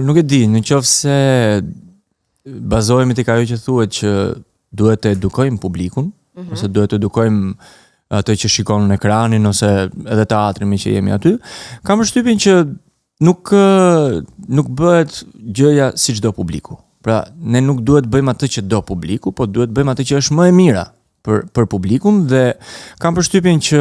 Nuk e di, në qoftë se bazohemi tek ajo që thuhet që duhet të edukojmë publikun, ose duhet të edukojmë atë që shikon në ekranin ose edhe teatrin me që jemi aty, kam përshtypjen që nuk bëhet gjëja si çdo publiku. Pra, ne nuk duhet bëjmë atë që do publiku, po duhet bëjmë atë që është më e mira për publikun, dhe kam përshtypjen që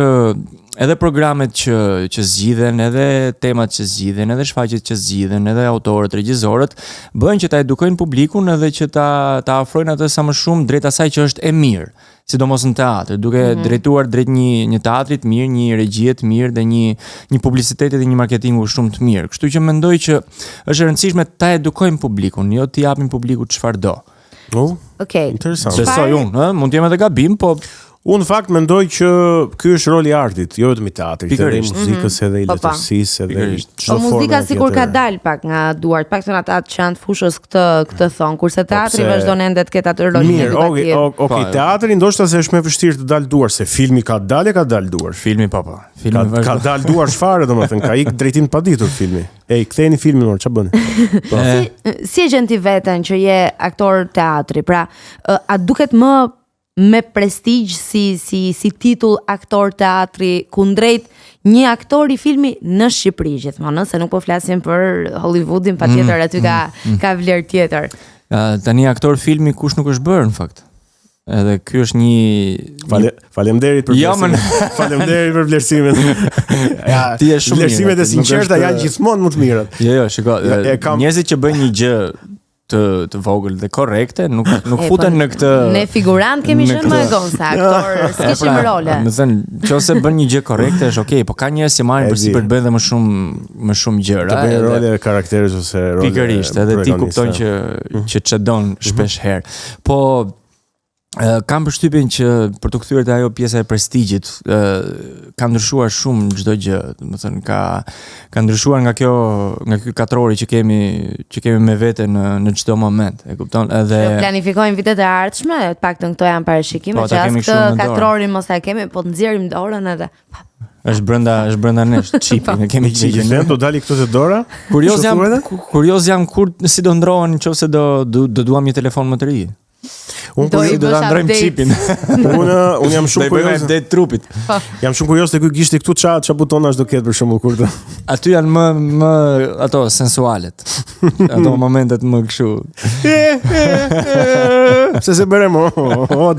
edhe programet që zgjidhen, edhe temat që zgjidhen, edhe shfaqjet që zgjidhen, edhe autorët, regjisorët bëjnë që ta edukojnë publikun edhe që ta afrojnë atë sa më shumë drejt asaj që është e mirë, sidomos në teatr, duke drejtuar drejt një teatri të mirë, një regjie të mirë dhe një publiciteti dhe një marketingu shumë të mirë. Kështu që mendoj që është e rëndësishme ta edukojmë publikun, jo t'i japim publikut çfarë do. Okej. Interesant. Besoj unë, mund të jem edhe gabim, po Unë në fakt mendoj që ky është roli i artit, jo vetëm i teatrit, edhe i muzikës, edhe i letërsisë, edhe çdo formë. Muzika sikur ka dalë pak nga duart, paktën ata që janë të fushës këtë thon, kurse teatri vazhdon ende të ketë atë rolin edukativ. Okej, teatri ndoshta se është më vështirë të dalë duar, se filmi ka dalë duar. Filmi po. Filmi ka dalë duar çfarë, domethënë, ka ikë drejtim të paditur filmi. Ktheni filmin orë, ç'a bëni? Si e gjen ti veten që je aktor teatri? Pra, a duket më me prestigj si titull aktor teatri kundrejt një aktor i filmi në Shqipëri gjithmonë, se nuk po flasim për Hollywoodin, patjetër aty ka vlerë tjetër. Tani aktor filmi kush nuk është bërë në fakt. Edhe ky është një faleminderit për vlerësimin. Faleminderit për vlerësimin. Ti je shumë. Vlerësimet e sinqerta janë gjithmonë më të mirat. Jo, shiko, njerëzit që bëjnë një gjë të vogël dhe korrekte, nuk futen në këtë. Ne figurant kemi qenë më gon se aktor, s'kishim role. Do të thënë, nëse bën një gjë korrekte është okay, po ka njerëz që marrin përsipër të bëjnë dhe më shumë gjëra. Të bëjnë role karakterit ose role. Pikërisht, edhe ti kupton që çedon shpesh herë. Po kam përshtypjen që për të kthyer te ajo pjesa e prestigjit, ka ndryshuar shumë çdo gjë, domethënë ka ndryshuar nga ky katrori që kemi me vete në çdo moment, e kupton? Edhe planifikojmë vitet e ardhshme, të paktën këto janë parashikime që as këtë katrorin mos ta kemi, po të nxjerrim dorën edhe është brenda nesh, çipi, ne kemi çipin. Ne do dali këto te dora? Kurioz jam kur si do ndrohen nëse do duam një telefon më të ri. Unë do ta ndrojmë çipin. Unë jam shumë kurioz te trupit. Jam shumë kurioz te ky gishti këtu ç'a butonash do ketë për shembull kur të. Aty janë më ato sensualet. Ato momentet më kështu. Pse se bërem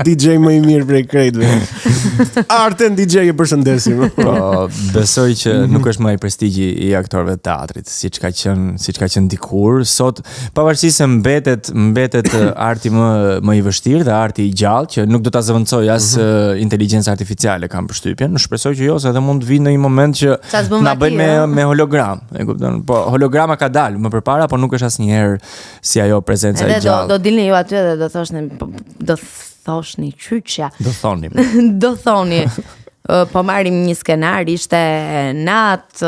DJ më i mirë prej krejtëve. Arten DJ e përshëndesim. Po, besoj që nuk është më i prestigji i aktorëve të teatrit, siç ka qenë dikur. Sot, pavarësisht se mbetet arti më i vështirë dhe arti i gjallë, që nuk do ta zëvendësoj as inteligjenca artificiale, kam përshtypjen. Shpresoj që jo, se edhe mund të vinë në një moment që na bëjnë me hologram, e kupton? Po holograma ka dalë më përpara, po nuk është asnjëherë si ajo prezenca e gjallë. Do dilni ju aty dhe do thoshni qyçja. Do thoni. Po marrim një skenar, ishte nat,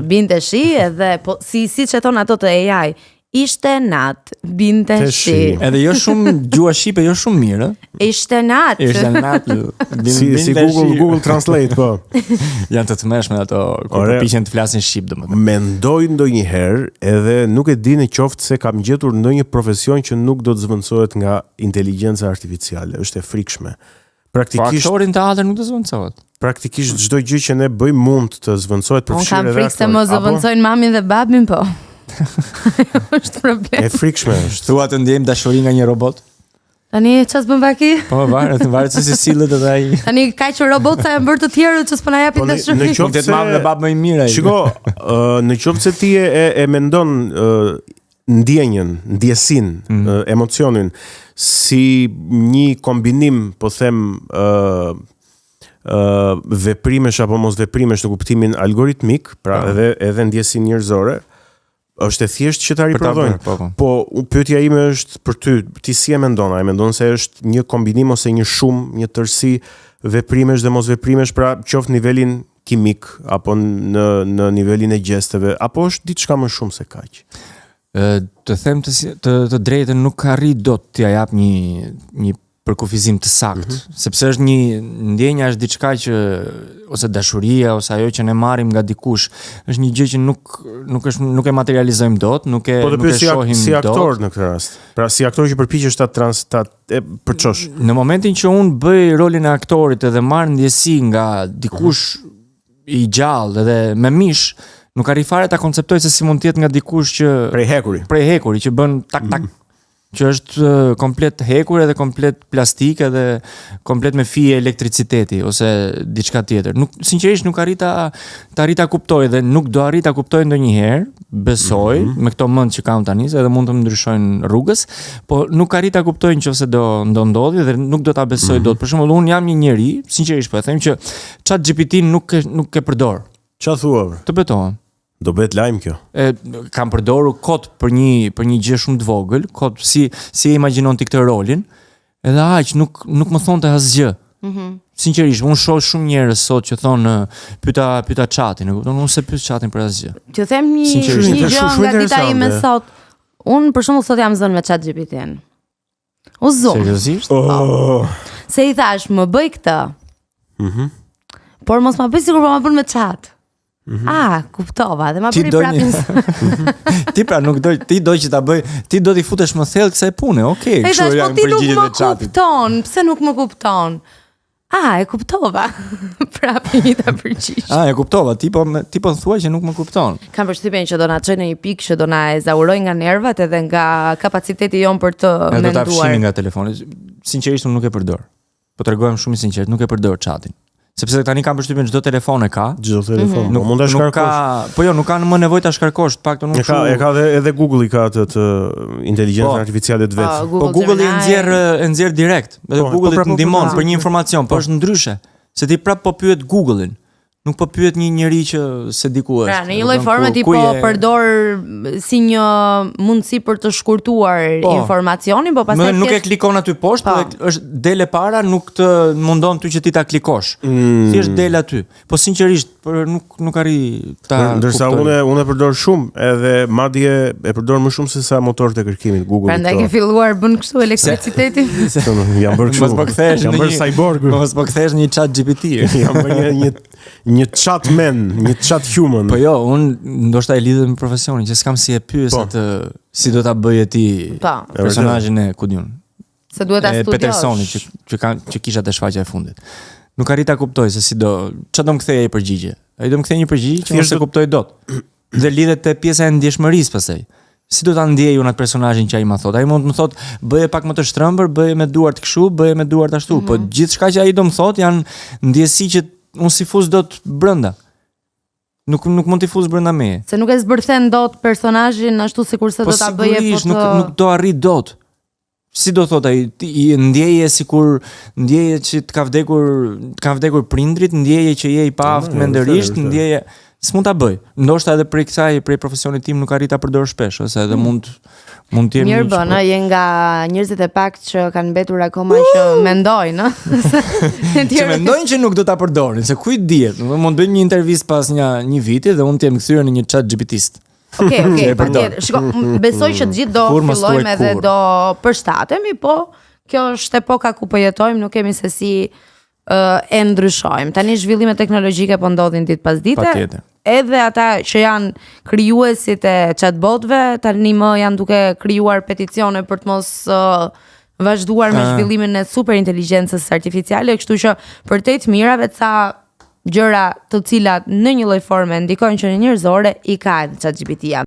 binte shi edhe po siç e thon ato të AI. Ishte nat, binte shi. Edhe jo shumë gjua shqipe, jo shumë mirë. Ishte nat. Si Google Translate, po. Janë të tmeshme ato kur përpiqen të flasin shqip, domethënë. Mendoj ndonjëherë, edhe nuk e di në qoftë se kam gjetur ndonjë profesion që nuk do të zvendësohet nga inteligjenca artificiale. Është e frikshme. Praktikisht aktorin teatër nuk do zvendësohet. Praktikisht çdo gjë që ne bëjmë mund të zvendësohet përfshirë edhe. Unë kam frikë se mos zvendësojnë mamin dhe babin, po. Është problem. E frikshme është. Thua të ndjejmë dashuri nga një robot? Tani ç'as bën vaki? Po varet se si sillet edhe ai. Tani kaq robot sa janë bërë të tjerë që s'po na japin dashuri. Në qoftë se mam dhe bab më i mirë ai. Shiko, në qoftë se ti e mendon ndjenjën, ndjesinë, emocionin si një kombinim, po them, veprimesh apo mos veprimesh në kuptimin algoritmik, pra edhe ndjesin njerëzore, është e thjeshtë që ta riprodhojnë. Po pyetja ime është për ty, ti si e mendon? A e mendon se është një kombinim ose një shumë, një tërësi veprimesh dhe mos veprimesh, pra qoftë nivelin kimik apo në nivelin e gjesteve, apo është diçka më shumë se kaq? Të them të drejtën, nuk arri dot t'ja jap një për kufizim të saktë, sepse është një ndjenja, është diçka që ose dashuria ose ajo që ne marrim nga dikush, është një gjë që nuk e materializojmë dot, nuk e shohim si aktor dot. në këtë rast. Pra si aktor që përpiqesh ta përçosh. Në momentin që unë bëj rolin e aktorit edhe marr ndjesi nga dikush i gjallë edhe me mish, nuk arri fare ta konceptoj se si mund të jetë nga dikush që prej hekuri që bën tak tak, që është komplet hekur edhe komplet plastik edhe komplet me fije elektriciteti ose diçka tjetër. Sinqerisht nuk arrita kuptoj dhe nuk do arrita kuptoj ndonjëherë, besoj, me këto mend që kam tani, edhe mund të më ndryshojnë rrugës, po nuk arrita kuptoj nëse do ndodhi dhe nuk do ta besoj dot. Për shembull, unë jam një njeri, sinqerisht po e them që ChatGPT nuk e përdor. Çfarë thua? Të betohem. Do bëhet lajm kjo. Kam përdorur kod për një gjë shumë të vogël, kod si e imagjinon ti këtë rolin, edhe aq nuk më thonte asgjë. Sinqerisht, unë shoh shumë njerëz sot që thonë pyeta chatin, e kupton, unë se pyet chatin për asgjë. Që them një gjë nga dita ime sot. Unë për shembull sot jam zënë me ChatGPT-n. U zon. Seriozisht? Se i thash, më bëj këtë. Por mos ma bëj sikur po ma bën me chat. Kuptova, dhe ma bëri prapin. Ti pra nuk do, ti do që ta bëj, ti do t'i futesh më thellë kësaj pune, okay. Kështu janë përgjigjet e chatit. Pse nuk më kupton? E kuptova. Prapin i ta përgjigj. E kuptova, ti po thua që nuk më kupton. Kam përshtypjen që do na çojë në një pikë që do na ezauroj nga nervat edhe nga kapaciteti jon për të menduar. Do ta fshini nga telefoni. Sinqerisht unë nuk e përdor. Po t'rregohem shumë i sinqert, nuk e përdor chatin. Sepse tani kam përshtypjen çdo telefon e ka. Çdo telefon. Nuk mund ta shkarkosh. Po jo, nuk ka më nevojë ta shkarkosh, të paktën unë. E ka edhe Google i ka atë inteligjencën artificiale të vet. Po Google e nxjerr direkt. Edhe Google të ndihmon për një informacion, po është ndryshe. Se ti prap po pyet Google-in. Nuk po pyet një njeri që se di ku është. Pra, në një lloj forme ti po përdor si një mundësi për të shkurtuar informacionin, po pastaj nuk e klikon aty poshtë, po është del e para, nuk të mundon ty që ti ta klikosh. Thjesht del aty. Po sinqerisht, nuk arri ta. Ndërsa unë e përdor shumë, edhe madje e përdor më shumë se sa motorët e kërkimit Google. Prandaj ke filluar bën kështu elektriciteti. Jam bërë kështu. Jam bërë cyborg. Mos po kthesh një ChatGPT. Jam bërë një chat man, një chat human. Po jo, unë ndoshta e lidhem me profesionin, që s'kam si e pyes atë si do ta bëje ti personazhin e Kudiun. Se duhet ta studiosh. Petersoni që kisha te shfaqja e fundit. Nuk arrita kuptoj se si çfarë do më kthejë ai përgjigje. Ai do më kthejë një përgjigje që unë se kuptoj dot. Dhe lidhet te pjesa e ndjeshmërisë pastaj. Si do ta ndjej unë atë personazhin që ai më thot? Ai mund të më thot, bëje pak më të shtrëmbër, bëje me duart kështu, bëje me duart ashtu, po gjithçka që ai do më thot janë ndjesi që unë si fuz dot brenda. Nuk mund t'i fuz brenda meje. Se nuk e zbërthen dot personazhin ashtu sikurse do ta bëje po të... nuk do arrit dot. Si do thot ai, ndjeje sikur ndjeje që të ka vdekur prindrit, ndjeje që je i paaft mendërisht, ndjeje s'mund ta bëj. Ndoshta edhe prej profesionit tim nuk arrit ta përdor shpesh, ose edhe mund të jemi. Mirë bën, je nga njerëzit e pakt që kanë mbetur akoma që mendojnë, që mendojnë që nuk do ta përdorin, se kujt dihet. Mund bëjmë një intervistë pas një viti dhe unë të jem kthyer në një ChatGPT-ist. Okej, patjetër. Shiko, besoj që të gjithë do fillojmë edhe do përshtatemi, po kjo është epoka ku po jetojmë, nuk kemi se si e ndryshojmë. Tani zhvillimet teknologjike po ndodhin ditë pas dite. Patjetër. Edhe ata që janë krijuesit e chatbotëve tani më janë duke krijuar peticione për të mos vazhduar me zhvillimin e superinteligjencës artificiale, kështu që për te të mirave ca gjëra të cilat në një lloj forme ndikojnë që në njerëzore i ka edhe ChatGPT-ja.